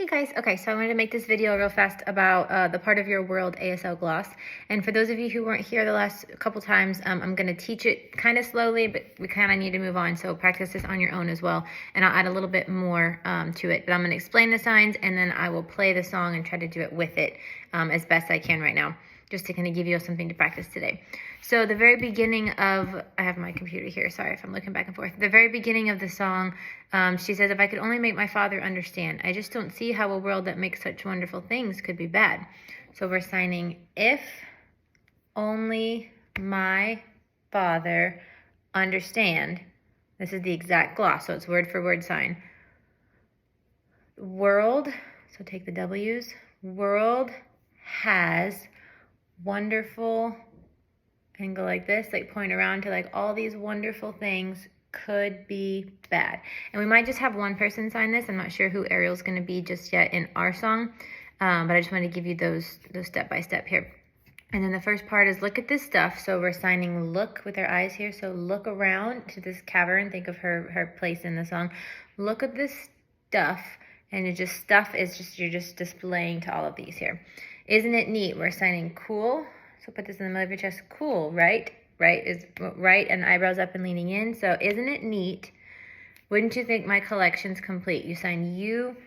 guys, okay, so I wanted to make this video real fast about the part of your World-ASL gloss. And for those of you who weren't here the last couple times, I'm going to teach it kind of slowly, but we kind of need to move on. So practice this on your own as well. And I'll add a little bit more to it. But I'm going to explain the signs and then I will play the song and try to do it with it as best I can right now, just to kind of give you something to practice today. So the very beginning of, I have my computer here, sorry if I'm looking back and forth. The very beginning of the song, she says, if I could only make my father understand, I just don't see how a world that makes such wonderful things could be bad. So we're signing, if only my father understand. This is the exact gloss, so it's word for word sign. World, so take the W's, world has wonderful, and go like this, like point around to like all these wonderful things could be bad. And we might just have one person sign this. I'm not sure who Ariel's going to be just yet in our song, but I just want to give you those step by step here. And then the first part is look at this stuff. So we're signing look with our eyes here. So look around to this cavern. Think of her place in the song. Look at this stuff. And it just stuff is just, you're just displaying to all of these here. Isn't it neat? We're signing cool. So put this in the middle of your chest. Cool, right? Right is right and eyebrows up and leaning in. So isn't it neat? Wouldn't you think my collection's complete? You sign you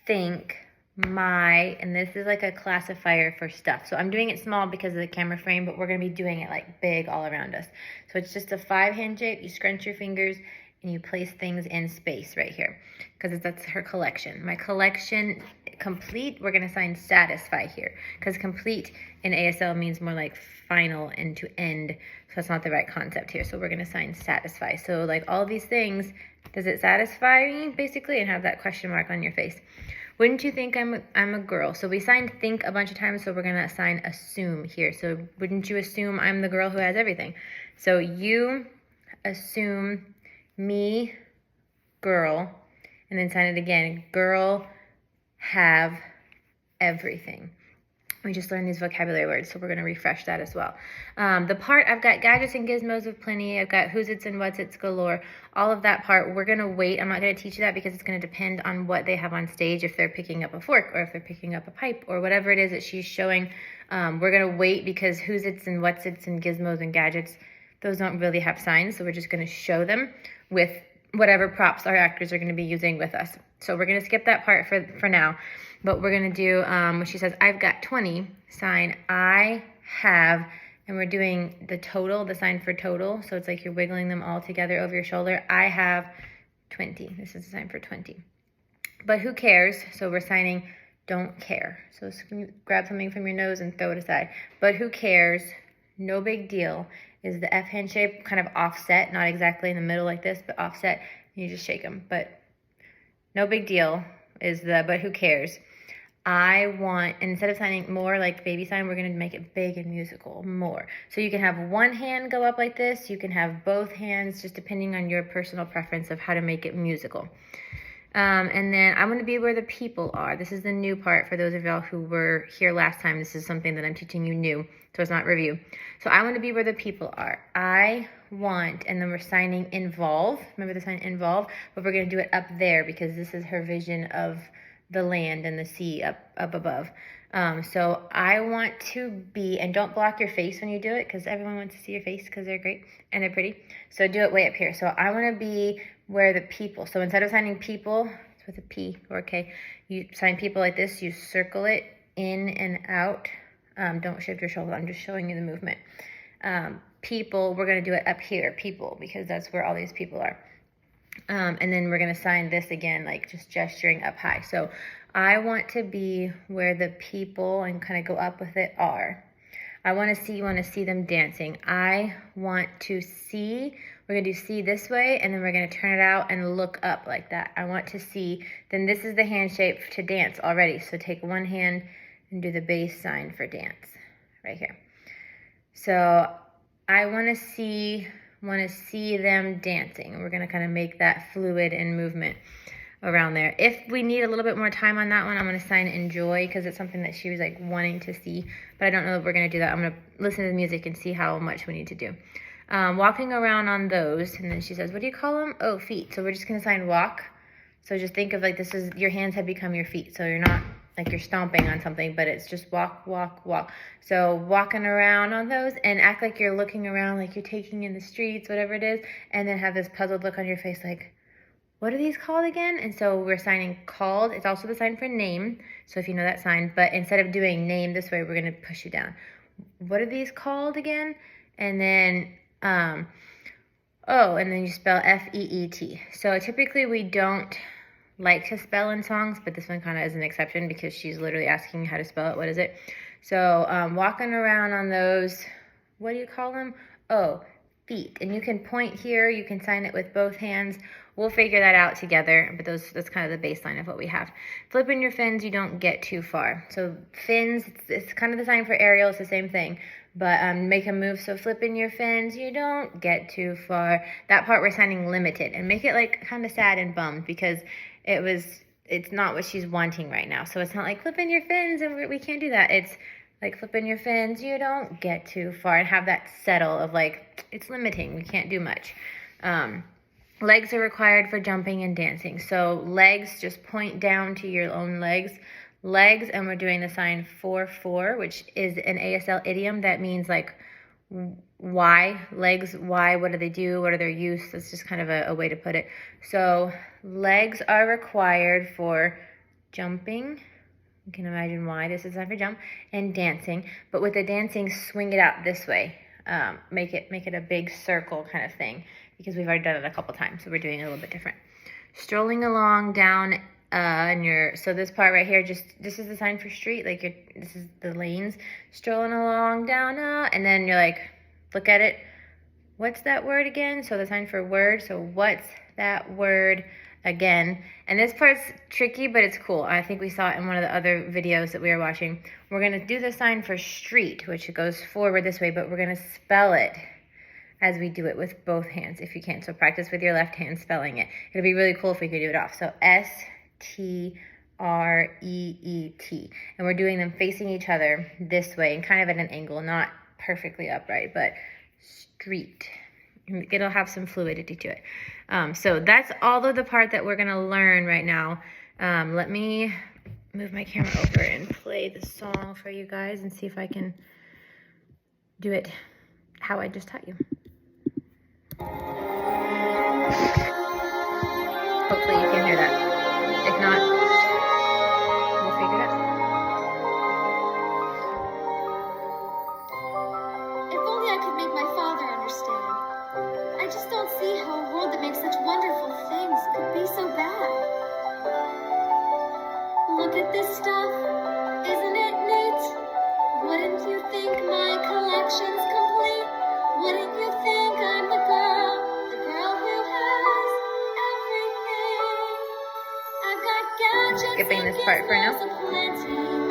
think my, and this is like a classifier for stuff. So I'm doing it small because of the camera frame, but we're going to be doing it like big all around us. So it's just a 5-hand shape. You scrunch your fingers and you place things in space right here because that's her collection. My collection complete, we're going to sign satisfy here because complete in ASL means more like final and to end. So that's not the right concept here. So we're going to sign satisfy. So like all these things, does it satisfy me basically? And have that question mark on your face. Wouldn't you think I'm a girl? So we signed think a bunch of times. So we're going to assign assume here. So wouldn't you assume I'm the girl who has everything? So you assume me, girl, and then sign it again. Girl, have everything. We just learned these vocabulary words, so we're going to refresh that as well. The part, I've got gadgets and gizmos of plenty. I've got who's its and what's its galore. All of that part, we're going to wait. I'm not going to teach you that because it's going to depend on what they have on stage, if they're picking up a fork or if they're picking up a pipe or whatever it is that she's showing. We're going to wait because who's its and what's its and gizmos and gadgets, those don't really have signs, so we're just going to show them with whatever props our actors are going to be using with us. So we're going to skip that part for now, but we're going to do, when she says, I've got 20, sign I have, and we're doing the total, the sign for total. So it's like you're wiggling them all together over your shoulder. I have 20. This is the sign for 20. But who cares? So we're signing don't care. So grab something from your nose and throw it aside. But who cares? No big deal. Is the F hand shape kind of offset, not exactly in the middle like this, but offset. You just shake them. But no big deal is the, but who cares? I want, instead of signing more like baby sign, we're going to make it big and musical, more. So you can have one hand go up like this. You can have both hands, just depending on your personal preference of how to make it musical. And then I want to be where the people are. This is the new part for those of y'all who were here last time. This is something that I'm teaching you new, so it's not review. So I want to be where the people are. I want, and then we're signing involve. Remember the sign involve? But we're going to do it up there because this is her vision of the land and the sea up above. So I want to be, and don't block your face when you do it because everyone wants to see your face because they're great and they're pretty. So do it way up here. So I want to be where the people, so instead of signing people with a P or a K, you sign people like this, you circle it in and out. Don't shift your shoulder, I'm just showing you the movement. People, we're going to do it up here, people, because that's where all these people are. And then we're going to sign this again, like just gesturing up high. So I want to be where the people, and kind of go up with it, are. I want to see, you want to see them dancing. I want to see, we're going to do see this way, and then we're going to turn it out and look up like that. I want to see, then this is the hand shape to dance already. So take one hand and do the bass sign for dance right here. So I want to see them dancing. We're going to kind of make that fluid and movement around there. If we need a little bit more time on that one, I'm going to sign enjoy because it's something that she was like wanting to see, but I don't know if we're going to do that. I'm going to listen to the music and see how much we need to do. Walking around on those, and then she says, what do you call them? Oh, feet. So we're just going to sign walk So just think of like this is, your hands have become your feet. So you're not like you're stomping on something, but it's just walk, walk, walk. So walking around on those and act like you're looking around, like you're taking in the streets, whatever it is, and then have this puzzled look on your face like, what are these called again? And so we're signing called. It's also the sign for name. So if you know that sign, but instead of doing name this way, we're gonna push you down. What are these called again? And then, oh, and then you spell F-E-E-T. So typically we don't like to spell in songs, but this one kind of is an exception because she's literally asking how to spell it. What is it? So walking around on those, what do you call them? Oh, feet. And you can point here, you can sign it with both hands. We'll figure that out together, but that's kind of the baseline of what we have. Flipping your fins, you don't get too far. So fins, it's kind of the sign for Ariel, it's the same thing. But make a move, so flipping your fins, you don't get too far. That part we're signing limited, and make it like kind of sad and bummed because it's not what she's wanting right now. So it's not like flipping your fins and we can't do that. It's like flipping your fins, you don't get too far, and have that settle of like, it's limiting, we can't do much. Legs are required for jumping and dancing. So legs, just point down to your own legs. Legs, and we're doing the sign 4-4, which is an ASL idiom that means like why, legs, why, what do they do, what are their use? That's just kind of a way to put it. So legs are required for jumping. You can imagine why this is time for jump, and dancing. But with the dancing, swing it out this way. Make it a big circle kind of thing, because we've already done it a couple times, so we're doing it a little bit different. Strolling along down so this part right here, this is the sign for street, like this is the lanes. Strolling along down, and then you're like, look at it. What's that word again? So the sign for word, so what's that word again? And this part's tricky, but it's cool. I think we saw it in one of the other videos that we were watching. We're gonna do the sign for street, which goes forward this way, but we're gonna spell it as we do it with both hands if you can. So practice with your left hand spelling it. It'll be really cool if we could do it off. So S-T-R-E-E-T. And we're doing them facing each other this way and kind of at an angle, not perfectly upright, but street. It'll have some fluidity to it. So that's all of the part that we're gonna learn right now. Let me move my camera over and play the song for you guys and see if I can do it how I just taught you. Hopefully you can hear that. If not, we'll figure it out. If only I could make my father understand. I just don't see how a world that makes such wonderful things could be so bad. Look at this stuff. Isn't it neat? Wouldn't you think my collection's complete? Wouldn't you think I'm the girl who has everything? I've got gadgets Skipping and this part for now. gizmos aplenty.